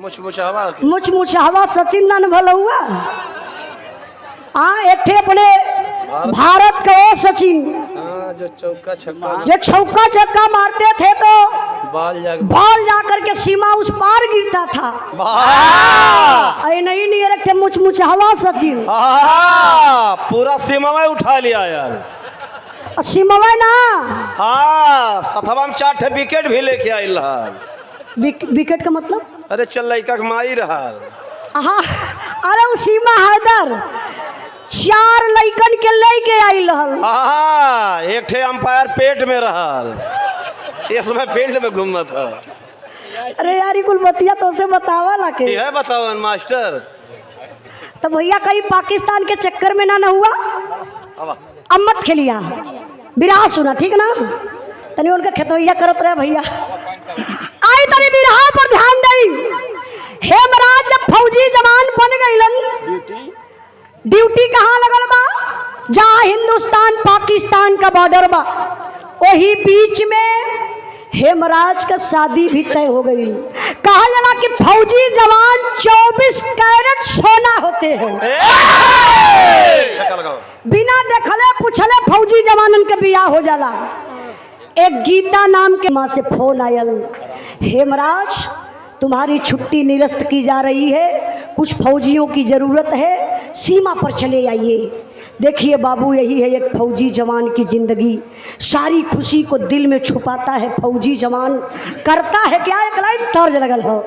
मुचमुचहवा सचिन नन भलुआ। हाँ एक थे अपने भारत का वो सचिन जो चौका छक्का मारते थे तो बॉल जाकर के सीमा उस पार गिरता था। अरे नहीं रखते मुचमुचहवा सचिन पूरा सीमा में उठा लिया यार। सीमा में ना हाँ सतवा में 4 विकेट भी लेके आयल। विकेट का मतलब अरे चल लड़का माई रहा। हाँ अरे वो सीमा हैदर 4 लड़कन के लेके आयल। हाँ एक ठे अंपायर पेट में रहा, इसमें फील्ड में घूमत था। अरे यार कुल बतिया तो से बतावा ला के है बताओ मास्टर। तो भैया कहीं पाकिस्तान के चक्कर में ना हुआ। अब मत खेलिया बिरहा सुना ठीक ना, तनी उनका खेतवैया करत रहे भैया। आई तनी बिरहा पर ध्यान दई। हेमराज जब फौजी जवान बन गईलन, ड्यूटी कहाँ लगल बा, जहाँ हिंदुस्तान पाकिस्तान का बॉर्डर बा, वही बीच में हेमराज का शादी भी तय हो गई। कहा जाना कि फौजी जवान 24 कैरेट सोना होते हैं। बिना देखले पूछले फौजी जवानन के बियाह हो जाला। एक गीता नाम के माँ से फोन आयल, हेमराज तुम्हारी छुट्टी निरस्त की जा रही है, कुछ फौजियों की जरूरत है, सीमा पर चले आइए। देखिए बाबू यही है एक फौजी जवान की जिंदगी, सारी खुशी को दिल में छुपाता है फौजी जवान, करता है क्या एक लाइन तर्ज लगल हो।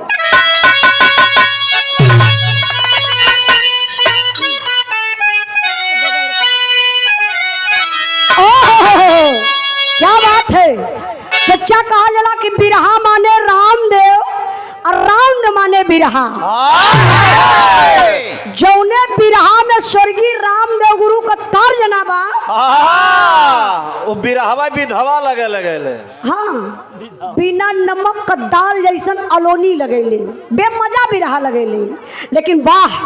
क्या बात है। चच्चा कहा जला कि बिरहा माने रामदेव और राउंड माने बिरहा। जौने बिरहा में स्वर्गीय रामदेव गुरु का तर्ज ना बा, वो बिरहवा विधवा लगे। हाँ बिना नमक का दाल जैसन अलोनी लगेले, बेमजा बिरहा लगेले। लेकिन वाह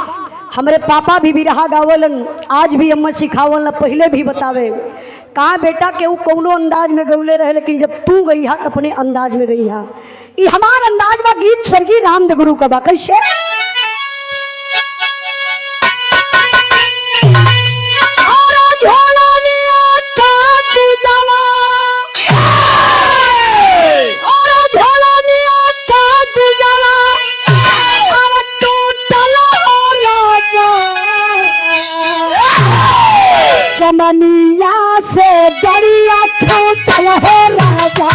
हमारे पापा भी बिरहा गावलन, आज भी अम्मा सिखावल, पहले भी बतावे। कहा बेटा के वो कौनो अंदाज में गौले रहे, लेकिन जब तू गई हा तो अपने अंदाज में गई हा। ये हमार अंदाज बा गीत स्वर्गीय रामदेव गुरु का बा। कैसे चमनिया से दरिया छूटल हो राजा,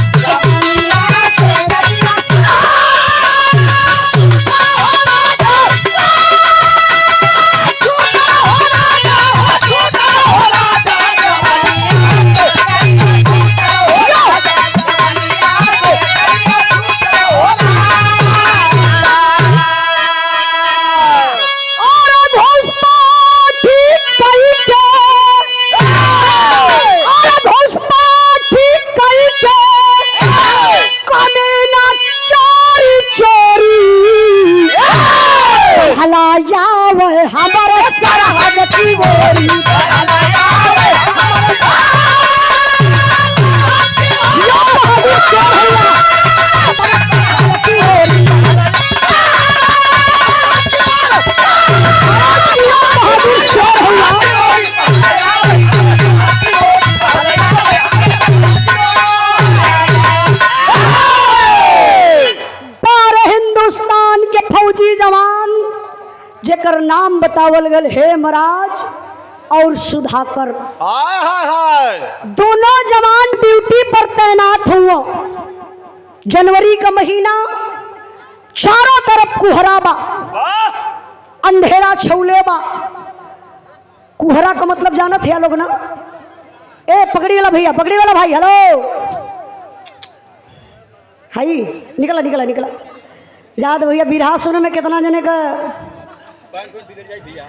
हमारे सरहद की गोरी हिंदुस्तान के फौजी जवान जेकर नाम बतावल गल हेमराज और सुधाकर। दोनों जवान ड्यूटी पर तैनात हुआ। जनवरी का महीना, चारों तरफ कुहरा बा, अंधेरा छौले बा। कुहरा का मतलब जानत है लोग ना। ए पकड़ी वाला भैया, पकड़ी वाला भाई, हेलो हाई निकला निकला निकला। याद भैया बिरहा सुने में कितना जने का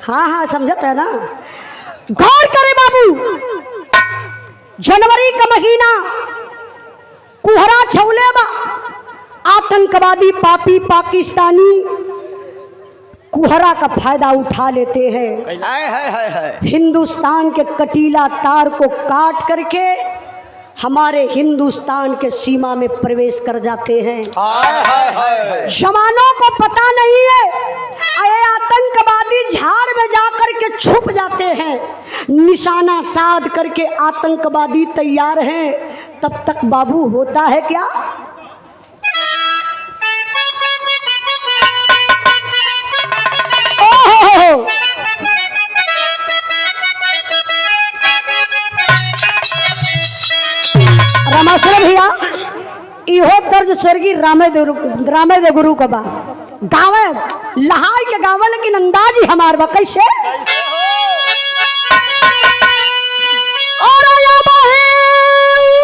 हाँ हाँ समझत है ना। गौर करे बाबू, जनवरी का महीना, कुहरा छौले बा, आतंकवादी पापी पाकिस्तानी कुहरा का फायदा उठा लेते हैं। हिंदुस्तान के कटीला तार को काट करके हमारे हिंदुस्तान के सीमा में प्रवेश कर जाते हैं। जवानों को पता नहीं जाते हैं, निशाना साध करके आतंकवादी तैयार हैं, तब तक बाबू होता है क्या? ओहो! रामाशर भैया इहो दर्ज स्वर्गीय रामेदेव गुरु का बा गावे लहाई के गावे, लेकिन अंदाज ही हमार बा कैसे? और आया बहे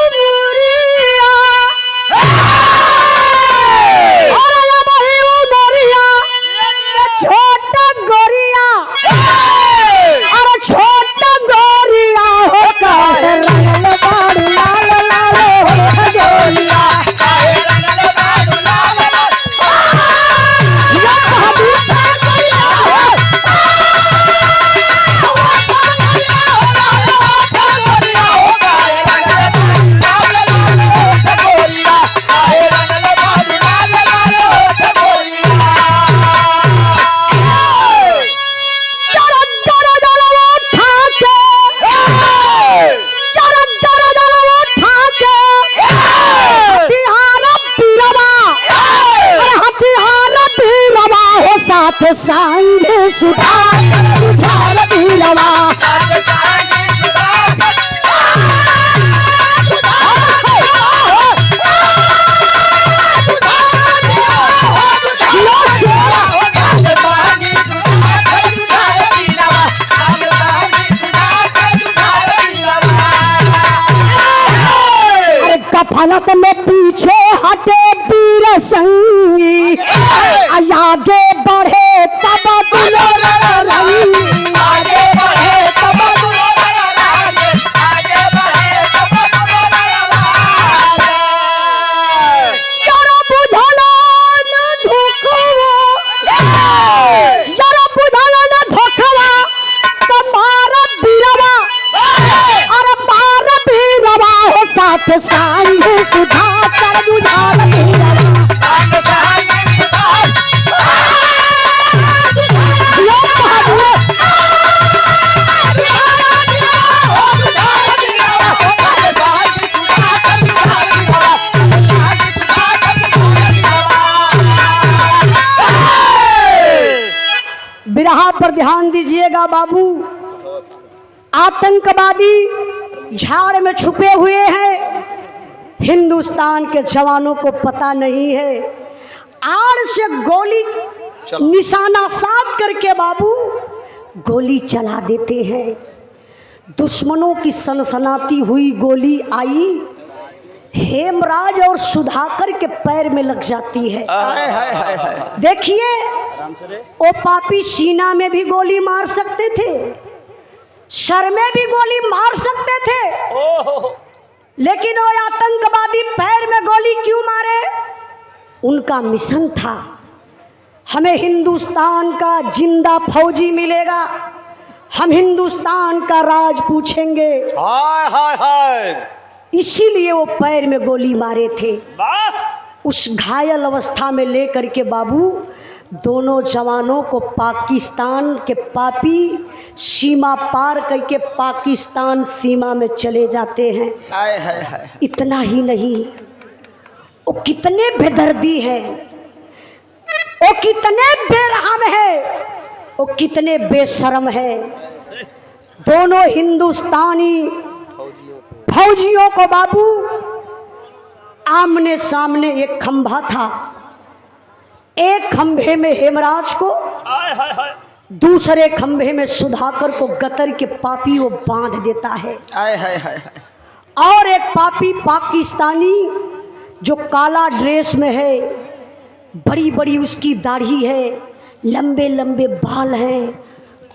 उमरिया, और आया बहे उमरिया, छोटा गोरिया, अरे छोटा गोरिया हो काहे रंगल बाड़ू लाल लाल हो गोरिया, सांगे सुधार सुधार पीलवा, कफलत में पीछे हटे वीर संगी, आगे बढ़े तब आगे बढ़े तब जरा बुझला न धोखवा, जरा बुझला न धोखवा, तुम्हारा बीरवा, अरे मार बीरवा हो साथ सांगे सुधा कर बुझाल बीरवा, बिरहा पर ध्यान दीजिएगा बाबू। आतंकवादी झाड़ में छुपे हुए हैं, हिंदुस्तान के जवानों को पता नहीं है, आड़ से गोली निशाना साध करके बाबू गोली चला देते हैं। दुश्मनों की सनसनाती हुई गोली आई, हेमराज और सुधाकर के पैर में लग जाती है। देखिए वो पापी सीना में भी गोली मार सकते थे, सर में भी गोली मार सकते थे, लेकिन वो आतंकवादी पैर में गोली क्यों मारे? उनका मिशन था, हमें हिंदुस्तान का जिंदा फौजी मिलेगा, हम हिंदुस्तान का राज पूछेंगे। हाय हाय हाय, इसीलिए वो पैर में गोली मारे थे। उस घायल अवस्था में लेकर के बाबू दोनों जवानों को पाकिस्तान के पापी सीमा पार करके पाकिस्तान सीमा में चले जाते हैं। इतना ही नहीं, वो कितने बेदर्दी हैं, वो कितने बेरहम हैं, वो कितने बेशर्म हैं। दोनों हिंदुस्तानी फौजियों को बाबू आमने सामने एक खंभा था, एक खंभे में हेमराज को, दूसरे खंभे में सुधाकर को गतर के पापी वो बांध देता है। और एक पापी पाकिस्तानी जो काला ड्रेस में है, बड़ी बड़ी उसकी दाढ़ी है, लंबे लंबे बाल हैं,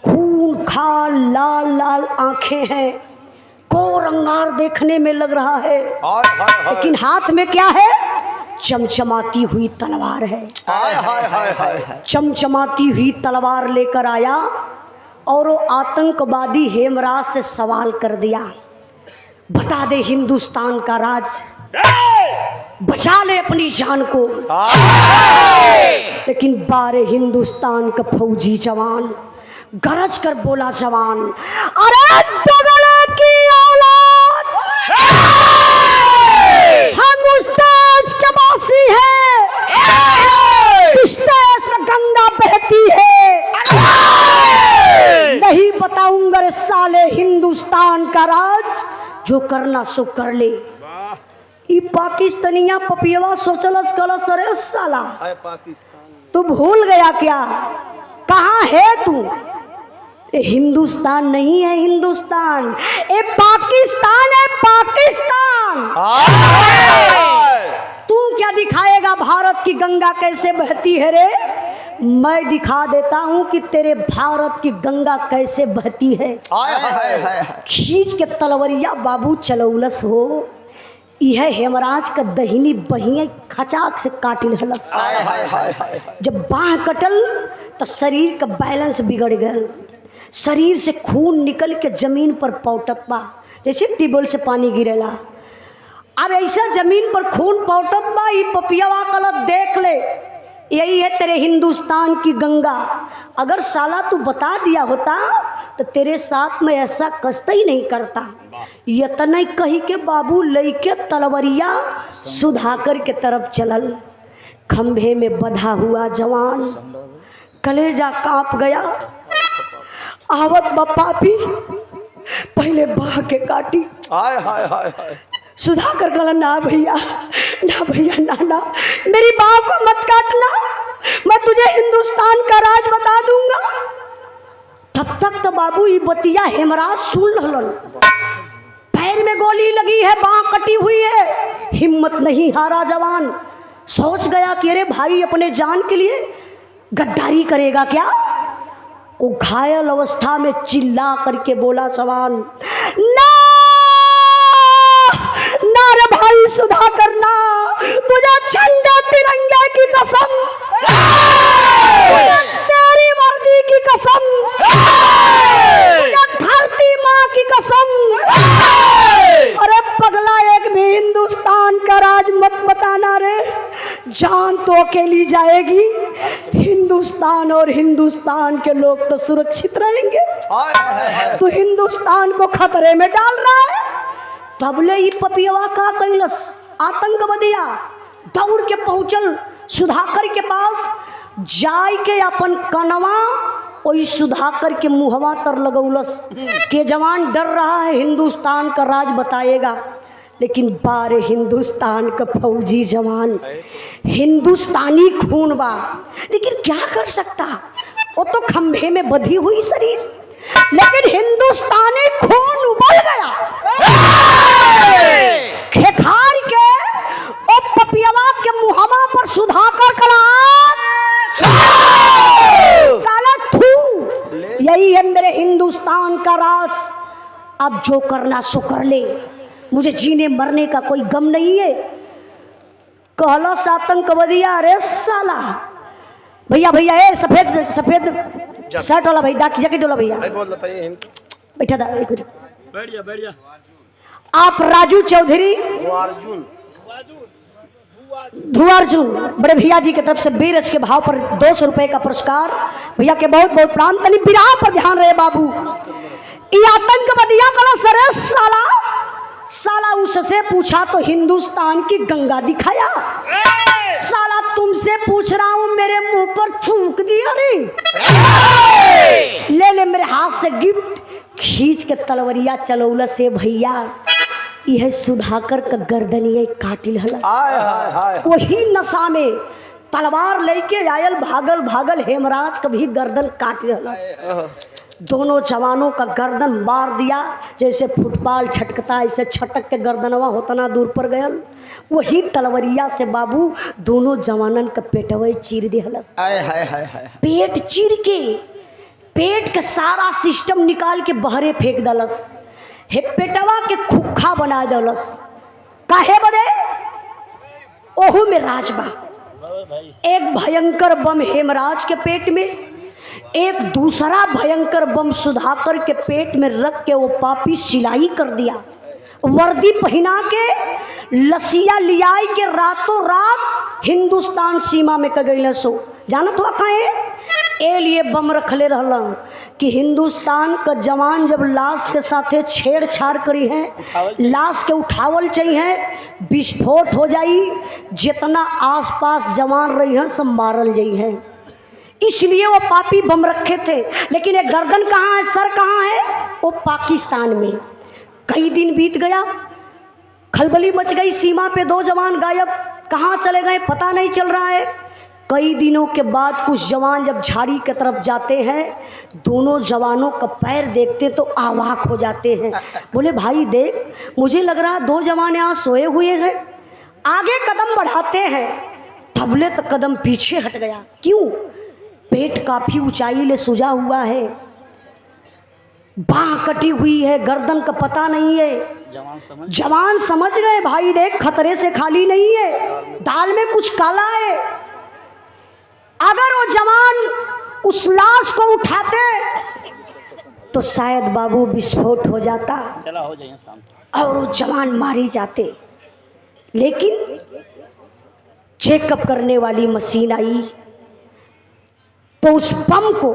खून खाल लाल लाल आंखें हैं, कोरंगार देखने में लग रहा है, लेकिन हाथ में क्या है? चमचमाती हुई तलवार है। चमचमाती हुई तलवार लेकर आया और वो आतंकवादी हेमराज से सवाल कर दिया, बता दे हिंदुस्तान का राज, बचा ले अपनी जान को। लेकिन 12 हिंदुस्तान का फौजी जवान गरज कर बोला जवान, अरे दोगले की औलाद हम उस देश के वासी हैं जिस देश में गंगा बहती है। नहीं बताऊंगा रे साले हिंदुस्तान का राज, जो करना सो कर ले। ई पाकिस्तानिया पपियवा सोचलस कलस, अरे साला तू भूल गया क्या, कहाँ है तू? ये हिंदुस्तान नहीं है, हिंदुस्तान ये पाकिस्तान है, पाकिस्तान। तू क्या दिखाएगा भारत की गंगा कैसे बहती है रे? मैं दिखा देता हूँ कि तेरे भारत की गंगा कैसे बहती है। खींच के तलवरिया बाबू चलौलस हो, यह हेमराज का दहिनी बहिया खचाक से काटिल हलस। जब बाह कटल तो शरीर का बैलेंस बिगड़ गया, शरीर से खून निकल के जमीन पर पौटत बा, जैसे ट्यूबवेल से पानी गिरेला। अब ऐसा जमीन पर खून पौटत बा, ये पपियावा कलत देख ले, यही है तेरे हिंदुस्तान की गंगा। अगर साला तू बता दिया होता तो तेरे साथ में ऐसा कष्ट ही नहीं करता। यतन कही के बाबू लइके तलवरिया सुधाकर के तरफ चलल। खंभे में बधा हुआ जवान कलेजा कांप गया। आवत बप्पा भी पहले बाह के काटी। हाय हाय हाय हाय। सुधाकर कहला, ना भैया ना भैया, ना ना मेरी बाह को मत काटना, मैं तुझे हिंदुस्तान का राज बता दूंगा। तब तक तो बाबू ये बतिया हेमराज सुन रहलन। पैर में गोली लगी है, बाह कटी हुई है, हिम्मत नहीं हारा जवान। सोच गया कि अरे भाई अपने जान के लिए गद्दारी करेगा क्या। वो घायल अवस्था में चिल्ला करके बोला जवान, ना ना रे भाई सुधाकर ना, तुझे झंडा तिरंगे की कसम, तेरी वर्दी की कसम, धरती माँ की कसम। अरे पगला, एक भी हिंदुस्तान का राज मत बताना रे, जान तो अकेली जाएगी, हिंदुस्तान और हिंदुस्तान के लोग तो सुरक्षित रहेंगे, तो हिंदुस्तान को खतरे में डाल रहा है। तबले ही पपियवा का कैलस आतंकवादिया दौड़ के पहुंचल सुधाकर के पास, जाय के अपन कनवा वही सुधाकर के मुहवा तर लगौलस के जवान डर रहा है, हिंदुस्तान का राज बताएगा। लेकिन बारे हिंदुस्तान का फौजी जवान, हिंदुस्तानी खून बा, लेकिन क्या कर सकता, वो तो खंभे में बधी हुई शरीर, लेकिन हिंदुस्तानी खून उबल गया। खेखार के ओ पपियवा के मुहवा पर सुधाकर काला थू, यही है मेरे हिंदुस्तान का राज, अब जो करना सो कर ले, मुझे जीने मरने का कोई गम नहीं है। कहला आतंकवादिया, अरे साला भैया भैया, ए सफेद सफेद शर्ट वाला भाई, डाक जैकेट वाला भैया, बैठा था एक मिनट, बढ़िया बढ़िया। आप राजू चौधरी धुआर्जुन बड़े भैया जी की तरफ से बीरज के भाव पर 200 रुपए का पुरस्कार, भैया के बहुत बहुत प्रणाम। तनी बिराह पर ध्यान रहे बाबू, ये आतंकवादिया कला सरे साला, साला उससे पूछा तो हिंदुस्तान की गंगा दिखाया, साला तुमसे पूछ रहा हूं मेरे मुंह पर थूक दिया रे, ले ले मेरे हाथ से गिफ्ट। खींच के तलवरिया चलौला से भैया यह सुधाकर का गर्दनिया काटिल हलस। वही नशा में तलवार लेके आयल भागल भागल हेमराज का भी गर्दन काट हलस। दोनों जवानों का गर्दन मार दिया, जैसे फुटबॉल छटकता ऐसे छटक के गर्दनवा होतना दूर पर गयल। वही तलवरिया से बाबू दोनों जवानन का पेटवे चीर दिहलस। पेट चीर के पेट का सारा सिस्टम निकाल के बहरे फेंक दलस, हे पेटवा के खुखा बना दलस। काहे बदे? ओहू में राजबा, एक भयंकर बम हेमराज के पेट में, एक दूसरा भयंकर बम सुधाकर के पेट में रख के वो पापी सिलाई कर दिया। वर्दी पहना के लसिया लियाई के रातों रात हिंदुस्तान सीमा में कगैल सो। जानत हुआ कहे ए लिए बम रखले रहला कि हिंदुस्तान का जवान जब लाश के साथे छेड़छाड़ करी है, लाश के उठावल चाहिए, विस्फोट हो जाई, जितना आसपास जवान रही हैं सब मारल जाई है। इसलिए वो पापी बम रखे थे। लेकिन ये गर्दन कहाँ है, सर कहाँ है? वो पाकिस्तान में। कई दिन बीत गया, खलबली मच गई, सीमा पे 2 जवान गायब, कहाँ चले गए पता नहीं चल रहा है। कई दिनों के बाद कुछ जवान जब झाड़ी की तरफ जाते हैं, दोनों जवानों का पैर देखते तो अवाक हो जाते हैं। बोले भाई देख, मुझे लग रहा 2 जवान यहाँ सोए हुए हैं। आगे कदम बढ़ाते हैं, तबले तक कदम पीछे हट गया। क्यों? पेट काफी ऊंचाई ले सूजा हुआ है, बाह कटी हुई है, गर्दन का पता नहीं है। जवान समझ गए भाई देख खतरे से खाली नहीं है, दाल में कुछ काला है। अगर वो जवान उस लाश को उठाते तो शायद बाबू विस्फोट हो जाता और वो जवान मारी जाते। लेकिन चेकअप करने वाली मशीन आई तो उस बम को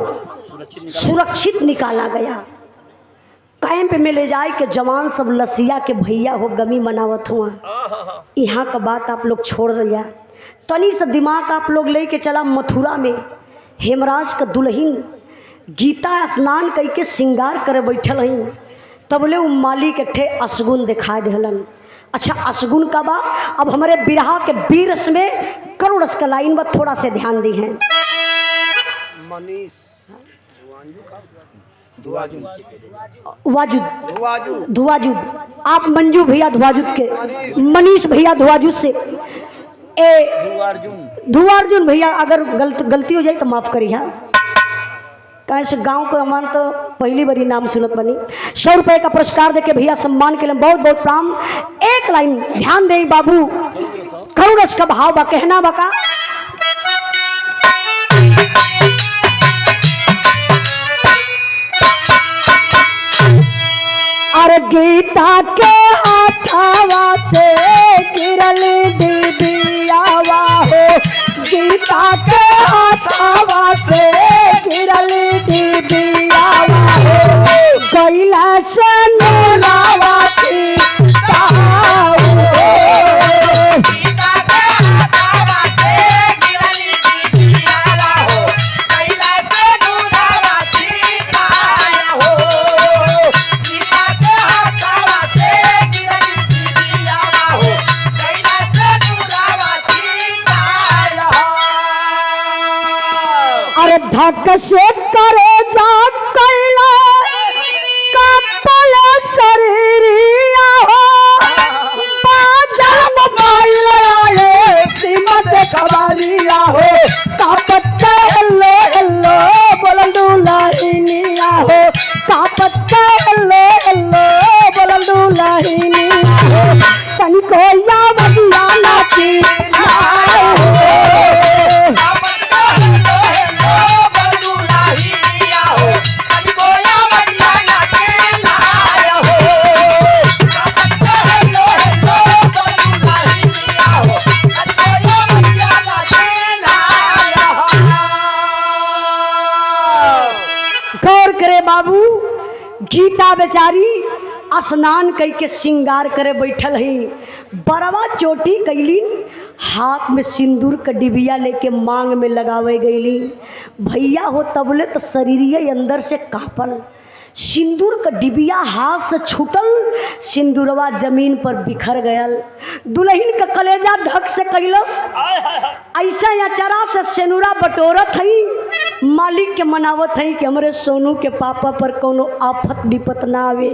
सुरक्षित निकाला गया। कैंप में ले जाए के जवान सब लसिया के भैया हो गमी मनावत हुआ। यहाँ का बात आप लोग छोड़ लिया, तनी सा दिमाग आप लोग ले के चला मथुरा में। हेमराज का दुल्हन गीता स्नान करके श्रृंगार करे बैठल हई, तबले उ माली के ठे असगुन दिखा दिलन। अच्छा असगुन का बा, अब हमारे बिरहा के बीरस में करुणस का लाइन में थोड़ा से ध्यान दी है। मनीष धुआजुद, आप मंजू भैया धुआजुद के, मनीष भैया धुआजुद से, धुआर्जुन भैया अगर गलती हो जाए तो माफ करी। हाँ कैसे गांव को हमारा तो पहली बारी नाम सुनत बनी। 100 रुपये का पुरस्कार देके भैया सम्मान के लिए बहुत बहुत प्रणाम। एक लाइन ध्यान दे बाबू, करुणस का भाव बा, कहना बका। अरे गीता के हाथावा से गिरल दीदियावा हो, गीता के हाथावा से गिरल दीदियावा हो, गैला से नूरावा थी कहाऊ हो। गीता के हाथावा से गिरल दीदियावा हो, गैला से नूरावा थी कहाऊ हो। अरे धक से करे जा कैला कपल शरीरिया हो, बाजल मोबाइल आए सीमत खबरिया हो, कापत का हेलो हेलो बोलंदू लाहिनिया हो, कापत का हेलो हेलो बोलंदू लाहिनिया हो, तनिको या बदिया नाची बाबू। गीता बेचारी स्नान कई के श्रृंगार करे बैठल ही, बरवा चोटी कैलीन, हाथ में सिंदूर का डिबिया लेके मांग में लगावे गईली। भैया हो तबले तो शरीरिये अंदर से कापल, सिंदूर का डिबिया हाथ से छूटल, सिंदूरवा जमीन पर बिखर गयल। दुल्हन का कलेजा ढक से कैलस, ऐसा अचारा से सेनुरा बटोरत हई, मालिक के मनावत हई कि हमरे सोनू के पापा पर कोनो आफत विपत ना आवे।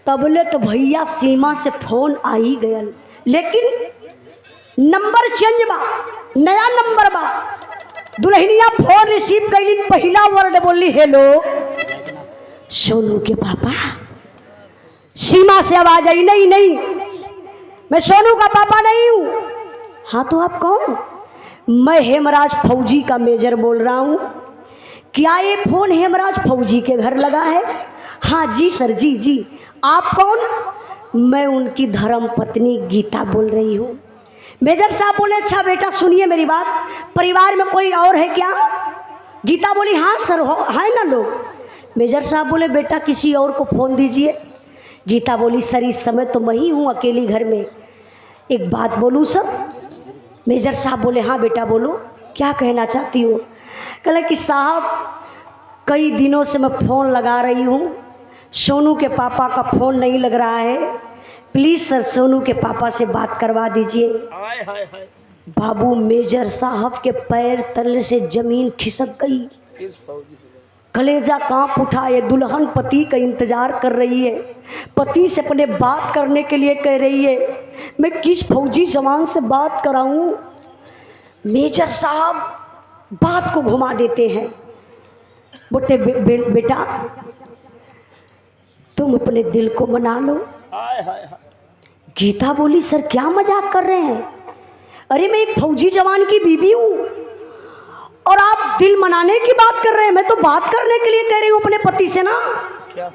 तबले तो भैया सीमा से फोन आ ही गयल, लेकिन नंबर चेंज बा, नया नंबर बा। दुल्हनिया फोन रिसीव कैली, पहला वर्ड बोली हेलो, सोनू के पापा। सीमा से आवाज आई, नहीं नहीं मैं सोनू का पापा नहीं हूँ। हाँ तो आप कौन? मैं हेमराज फौजी का मेजर बोल रहा हूँ। क्या ये फोन हेमराज फौजी के घर लगा है? हाँ जी सर, जी जी। आप कौन? मैं उनकी धर्म पत्नी गीता बोल रही हूँ। मेजर साहब बोले अच्छा बेटा सुनिए मेरी बात, परिवार में कोई और है क्या? गीता बोली हाँ सर हो है ना लोग। मेजर साहब बोले बेटा किसी और को फ़ोन दीजिए। गीता बोली सर इस समय तो मैं ही हूँ अकेली घर में, एक बात बोलूँ सर। मेजर साहब बोले हाँ बेटा बोलो, क्या कहना चाहती हो? कहले कि साहब कई दिनों से मैं फ़ोन लगा रही हूँ, सोनू के पापा का फ़ोन नहीं लग रहा है, प्लीज़ सर सोनू के पापा से बात करवा दीजिए। बाबू मेजर साहब के पैर तले से ज़मीन खिसक गई, कलेजा कांप उठा। ये दुल्हन पति का इंतज़ार कर रही है, पति से अपने बात करने के लिए कह रही है, मैं किस फौजी जवान से बात कराऊं? मेजर साहब बात को घुमा देते हैं, बोले बेटा तुम अपने दिल को मना लो। गीता बोली सर क्या मजाक कर रहे हैं? अरे मैं एक फौजी जवान की बीवी हूँ और आप दिल मनाने की बात कर रहे हैं, मैं तो बात करने के लिए कह रही हूँ अपने पति से ना। क्या